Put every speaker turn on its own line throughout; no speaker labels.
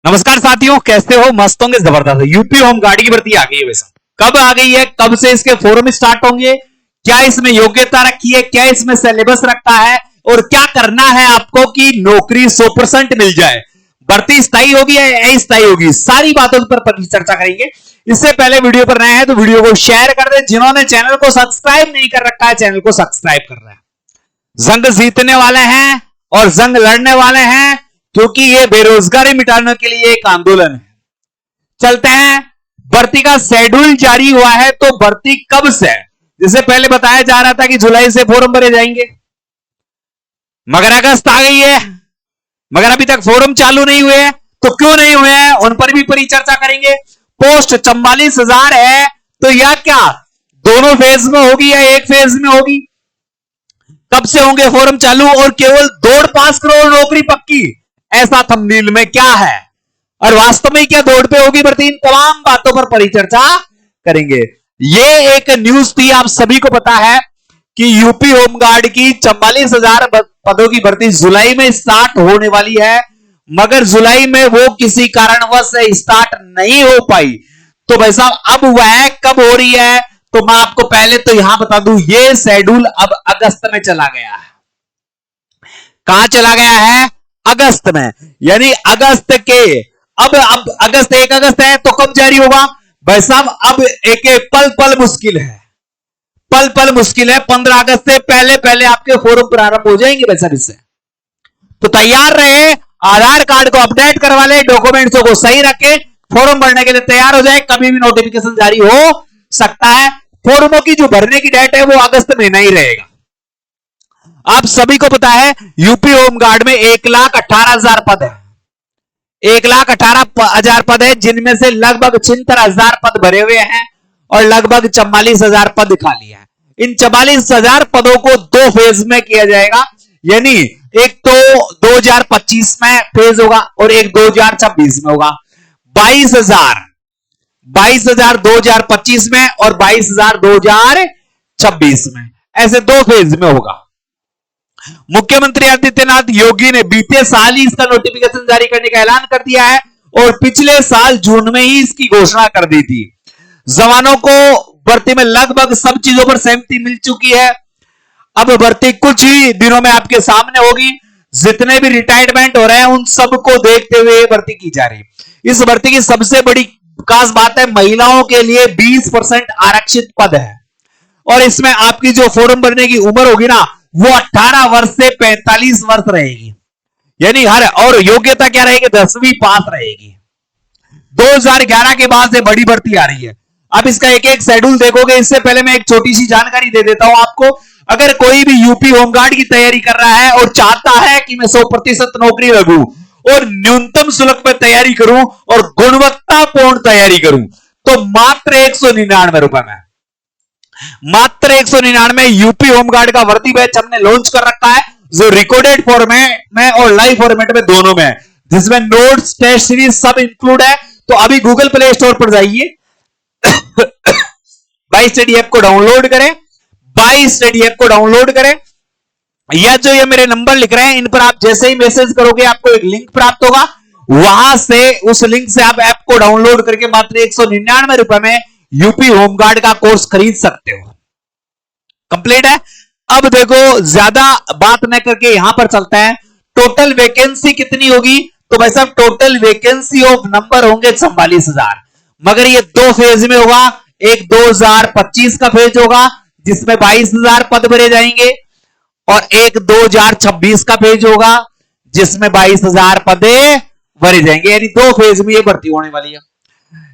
नमस्कार साथियों, कैसे हो? मस्त होंगे, जबरदस्त। यूपी होम गार्ड की भर्ती आ गई है। वैसा कब आ गई है, कब से इसके फॉर्म स्टार्ट होंगे, क्या इसमें योग्यता रखी है, क्या इसमें सिलेबस रखा है और क्या करना है आपको कि नौकरी 100% मिल जाए, भर्ती स्थायी होगी या अस्थायी होगी, सारी बातों पर चर्चा करेंगे। इससे पहले वीडियो पर नए हैं तो वीडियो को शेयर कर दे। जिन्होंने चैनल को सब्सक्राइब नहीं कर रखा है, चैनल को सब्सक्राइब कर रहे हैं। जंग जीतने वाले हैं और जंग लड़ने वाले हैं, क्योंकि ये बेरोजगारी मिटाने के लिए एक आंदोलन है। चलते हैं, भर्ती का शेड्यूल जारी हुआ है, तो भर्ती कब से है? जिससे पहले बताया जा रहा था कि जुलाई से फॉर्म भरे जाएंगे, मगर अगस्त आ गई है, मगर अभी तक फॉर्म चालू नहीं हुए हैं। तो क्यों नहीं हुए हैं, उन पर भी परिचर्चा करेंगे। पोस्ट 44,000 है, तो यह क्या दोनों फेज में होगी या एक फेज में होगी? कब से होंगे फॉर्म चालू? और केवल 2.5 करोड़ नौकरी पक्की, ऐसा थंबनेल में क्या है और वास्तव में क्या दौड़ पे होगी भर्ती? इन तमाम बातों पर परिचर्चा करेंगे। ये एक न्यूज थी, आप सभी को पता है कि यूपी होमगार्ड की 44,000 पदों की भर्ती जुलाई में स्टार्ट होने वाली है, मगर जुलाई में वो किसी कारणवश स्टार्ट नहीं हो पाई। तो भाई साहब अब वह कब हो रही है? तो मैं आपको पहले तो यहां बता दूं, ये शेड्यूल अब अगस्त में चला गया है। कहां चला गया है? अगस्त में। यानी अगस्त के अब अगस्त 1 अगस्त है, तो कब जारी होगा भाई साहब? अब एक पल पल मुश्किल है, पल पल मुश्किल है। 15 अगस्त से पहले पहले आपके फॉर्म प्रारंभ हो जाएंगे भाई साहब। इससे तो तैयार रहे, आधार कार्ड को अपडेट करवा ले, डॉक्यूमेंट्सों को सही रखे, फॉर्म भरने के लिए तैयार हो जाए। कभी भी नोटिफिकेशन जारी हो सकता है। फॉर्मों की जो भरने की डेट है वो अगस्त महीना ही रहेगा। आप सभी को पता है यूपी होमगार्ड में 1,18,000 पद है, 1,18,000 पद है, जिनमें से लगभग 76,000 पद भरे हुए हैं और लगभग 44,000 पद खाली है। इन 44,000 पदों को 2 फेज में किया जाएगा। यानी एक तो 2025 में फेज होगा और एक 2026 में होगा। 22,000 2025 में और 22,000 2026 में, ऐसे 2 फेज में होगा। मुख्यमंत्री आदित्यनाथ योगी ने बीते साल ही इसका नोटिफिकेशन जारी करने का ऐलान कर दिया है और पिछले साल जून में ही इसकी घोषणा कर दी थी। जवानों को भर्ती में लगभग सब चीजों पर सहमति मिल चुकी है। अब भर्ती कुछ ही दिनों में आपके सामने होगी। जितने भी रिटायरमेंट हो रहे हैं उन सबको देखते हुए भर्ती की जा रही है। इस भर्ती की सबसे बड़ी खास बात है, महिलाओं के लिए 20% आरक्षित पद है और इसमें आपकी जो फॉर्म भरने की उम्र होगी ना, वो 18 वर्ष से 45 वर्ष रहेगी। यानी हर और योग्यता क्या रहेगी? 10वीं पास रहेगी। 2011 के बाद से बड़ी भर्ती आ रही है। अब इसका एक एक शेड्यूल देखोगे। इससे पहले मैं एक छोटी सी जानकारी दे देता हूं आपको। अगर कोई भी यूपी होमगार्ड की तैयारी कर रहा है और चाहता है कि मैं 100% नौकरी लगूं और न्यूनतम शुल्क पर तैयारी करूं और गुणवत्तापूर्ण तैयारी करूं, तो मात्र 199 रुपए में, मात्र 199 यूपी होमगार्ड का भर्ती बैच हमने लॉन्च कर रखा है, जो रिकॉर्डेड फॉर्मेट में और लाइव फॉर्मेट में दोनों में है, जिसमें नोट्स, टेस्ट सीरीज सब इंक्लूड है। तो अभी गूगल प्ले स्टोर पर जाइए, बाई स्टडी ऐप को डाउनलोड करें, बाई स्टडी ऐप को डाउनलोड करें, या जो ये मेरे नंबर लिख रहे हैं इन पर आप जैसे ही मैसेज करोगे आपको एक लिंक प्राप्त होगा। वहां से उस लिंक से आप ऐप को डाउनलोड करके मात्र 199 रुपए में यूपी होमगार्ड का कोर्स खरीद सकते हो। कंप्लीट है। अब देखो, ज्यादा बात न करके यहां पर चलता है। टोटल वैकेंसी कितनी होगी? तो भाई साहब टोटल वैकेंसी ऑफ नंबर होंगे 44,000, मगर ये 2 फेज में होगा। एक 2025 का फेज होगा जिसमें 22,000 पद भरे जाएंगे और एक 2026 का फेज होगा जिसमें 22,000 पद भरे जाएंगे। यानी 2 फेज में ये भर्ती होने वाली है।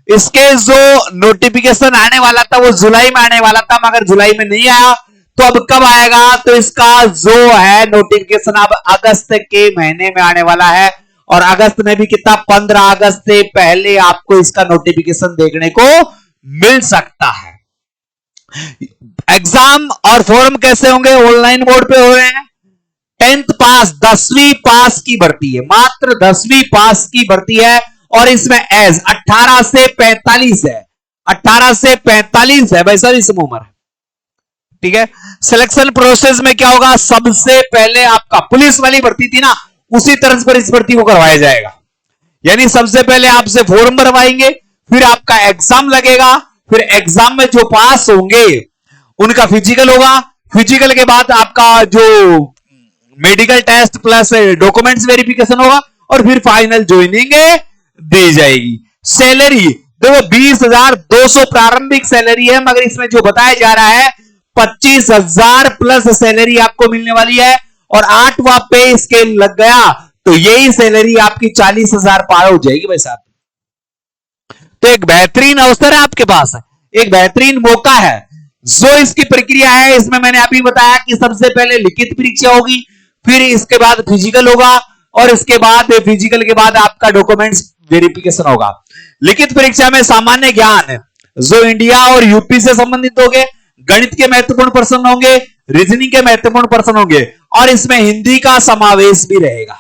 इसके जो नोटिफिकेशन आने वाला था वो जुलाई में आने वाला था, मगर जुलाई में नहीं आया। तो अब कब आएगा? तो इसका जो है नोटिफिकेशन अब अगस्त के महीने में आने वाला है और अगस्त में भी कितना? 15 अगस्त से पहले आपको इसका नोटिफिकेशन देखने को मिल सकता है। एग्जाम और फॉर्म कैसे होंगे? ऑनलाइन मोड पे हो रहे हैं। 10th पास, 10वीं पास की भर्ती है, मात्र 10वीं पास की भर्ती है और इसमें एज 18 से 45 है, 18 से 45 है भाई साहब इसमें उम्र। ठीक है। सिलेक्शन प्रोसेस में क्या होगा? सबसे पहले आपका पुलिस वाली भर्ती थी ना, उसी तरह पर इस भर्ती को करवाया जाएगा। यानी सबसे पहले आपसे फॉर्म भरवाएंगे, फिर आपका एग्जाम लगेगा, फिर एग्जाम में जो पास होंगे उनका फिजिकल होगा, फिजिकल के बाद आपका जो medical test plus documents verification होगा, और फिर फाइनल ज्वाइनिंग दी जाएगी। सैलरी देखो 20,200 प्रारंभिक सैलरी है, मगर इसमें जो बताया जा रहा है 25,000 प्लस सैलरी आपको मिलने वाली है, और 8वां पे स्केल लग गया तो यही सैलरी आपकी 40,000 पार हो जाएगी भाई साहब। तो एक बेहतरीन अवसर है आपके पास, एक बेहतरीन मौका है। जो इसकी प्रक्रिया है इसमें मैंने अभी बताया कि सबसे पहले लिखित परीक्षा होगी, फिर इसके बाद फिजिकल होगा, और इसके बाद फिजिकल के बाद आपका डॉक्यूमेंट्स वेरिफिकेशन होगा। लिखित परीक्षा में सामान्य ज्ञान जो इंडिया और यूपी से संबंधित होंगे, गणित के महत्वपूर्ण प्रश्न होंगे, रीजनिंग के महत्वपूर्ण प्रश्न होंगे, और इसमें हिंदी का समावेश भी रहेगा।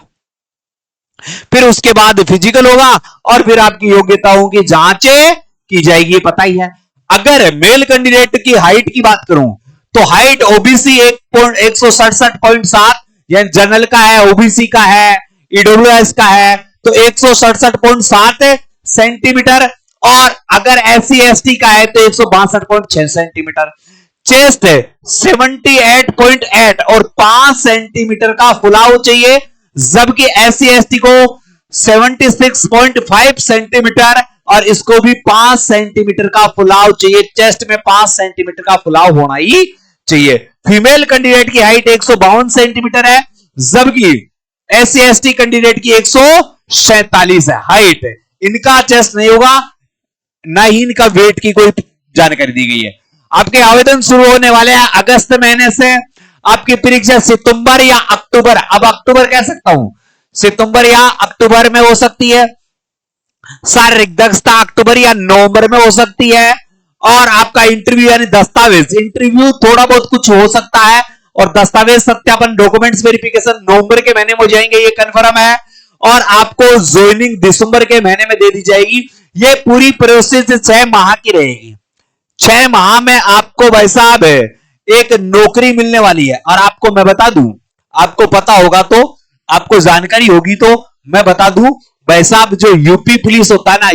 फिर उसके बाद फिजिकल होगा, और फिर आपकी योग्यताओं की जांच की जाएगी, पता ही है। अगर मेल कैंडिडेट की हाइट की बात करूं तो हाइट ओबीसी 167.7 यानी जनरल का है, ओबीसी का है, ईडब्ल्यूएस का है तो 167.7 सेंटीमीटर, और अगर एससी एसटी का है तो 162.6 सेंटीमीटर। चेस्ट 78.8 और 5 सेंटीमीटर का फुलाव चाहिए, जबकि एससी एसटी को 76.5 सेंटीमीटर और इसको भी 5 सेंटीमीटर का फुलाव चाहिए। चेस्ट में 5 सेंटीमीटर का फुलाव होना ही चाहिए। फीमेल कैंडिडेट की हाइट 152 सेंटीमीटर है, जबकि एससी एसटी कैंडिडेट की 147 है हाइट। इनका चेस्ट नहीं होगा, ना ही इनका वेट की कोई जानकारी दी गई है। आपके आवेदन शुरू होने वाले हैं अगस्त महीने से, आपकी परीक्षा सितंबर या अक्टूबर, अब अक्टूबर कह सकता हूं, सितंबर या अक्टूबर में हो सकती है। शारीरिक दक्षता अक्टूबर या नवंबर में हो सकती है। और आपका इंटरव्यू यानी दस्तावेज, इंटरव्यू थोड़ा बहुत कुछ हो सकता है, और दस्तावेज सत्यापन डॉक्यूमेंट्स वेरिफिकेशन नवंबर के महीने में हो जाएंगे, ये कंफर्म है। और आपको ज्वाइनिंग दिसंबर के महीने में दे दी जाएगी। ये पूरी प्रोसेस 6 माह की रहेगी। 6 माह में आपको भाई साहब एक नौकरी मिलने वाली है। और आपको मैं बता दूं, आपको पता होगा तो, आपको जानकारी होगी तो मैं बता दूं भाई साहब, जो यूपी पुलिस होता है ना,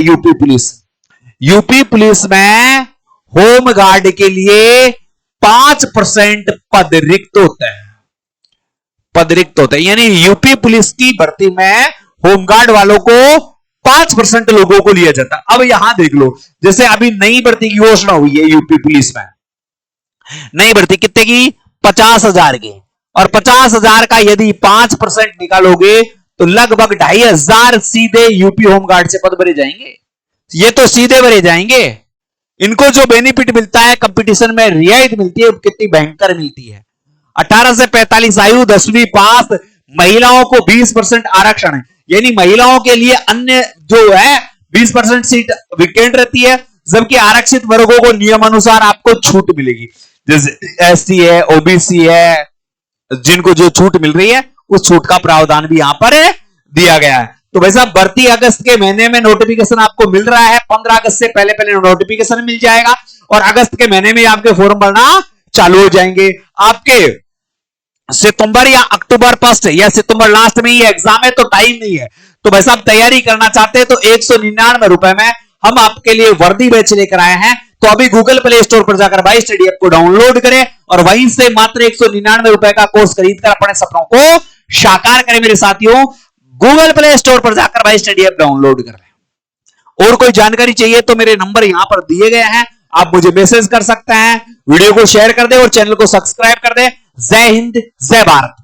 यूपी पुलिस में होम गार्ड के लिए 5% पद रिक्त होते हैं, यानी यूपी पुलिस की भर्ती में होमगार्ड वालों को 5% लोगों को लिया जाता। अब यहां देख लो, जैसे अभी नई भर्ती की घोषणा हुई है यूपी पुलिस में, नई भर्ती कितने की, 50,000 की, और 50,000 का यदि 5% निकालोगे तो लगभग 2,500 सीधे यूपी होमगार्ड से पद भरे जाएंगे। ये तो सीधे भरे जाएंगे। इनको जो बेनिफिट मिलता है, कंपटीशन में रियायत मिलती है, कितनी भयंकर मिलती है। 18 से 45 आयु, 10वीं पास, महिलाओं को 20% आरक्षण है, यानी महिलाओं के लिए अन्य जो है 20% सीट वेकेंट रहती है, जबकि आरक्षित वर्गों को नियमानुसार आपको छूट मिलेगी। जैसे एससी है, ओबीसी है, जिनको जो छूट मिल रही है उस छूट का प्रावधान भी यहां पर दिया गया है। तो भाई साहब, भर्ती अगस्त के महीने में नोटिफिकेशन आपको मिल रहा है, 15 अगस्त से पहले पहले नोटिफिकेशन मिल जाएगा, और अगस्त के महीने में आपके फॉर्म भरना चालू हो जाएंगे। आपके सितंबर या अक्टूबर फर्स्ट या सितंबर लास्ट में ये एग्जाम है, तो टाइम नहीं है। तो भाई साहब, तैयारी करना चाहते हैं तो 199 रुपए में हम आपके लिए वर्दी बैच लेकर आए हैं। तो अभी गूगल प्ले स्टोर पर जाकर भाई स्टडी ऐप को डाउनलोड करें, और वहीं से मात्र 199 रुपए का कोर्स खरीदकर अपने सपनों को साकार करें। मेरे साथियों, गूगल प्ले स्टोर पर जाकर भाई स्टडी ऐप डाउनलोड कर लें। और कोई जानकारी चाहिए तो मेरे नंबर यहां पर दिए गए हैं, आप मुझे मैसेज कर सकते हैं। वीडियो को शेयर कर दे और चैनल को सब्सक्राइब कर दे। जय हिंद, जय भारत।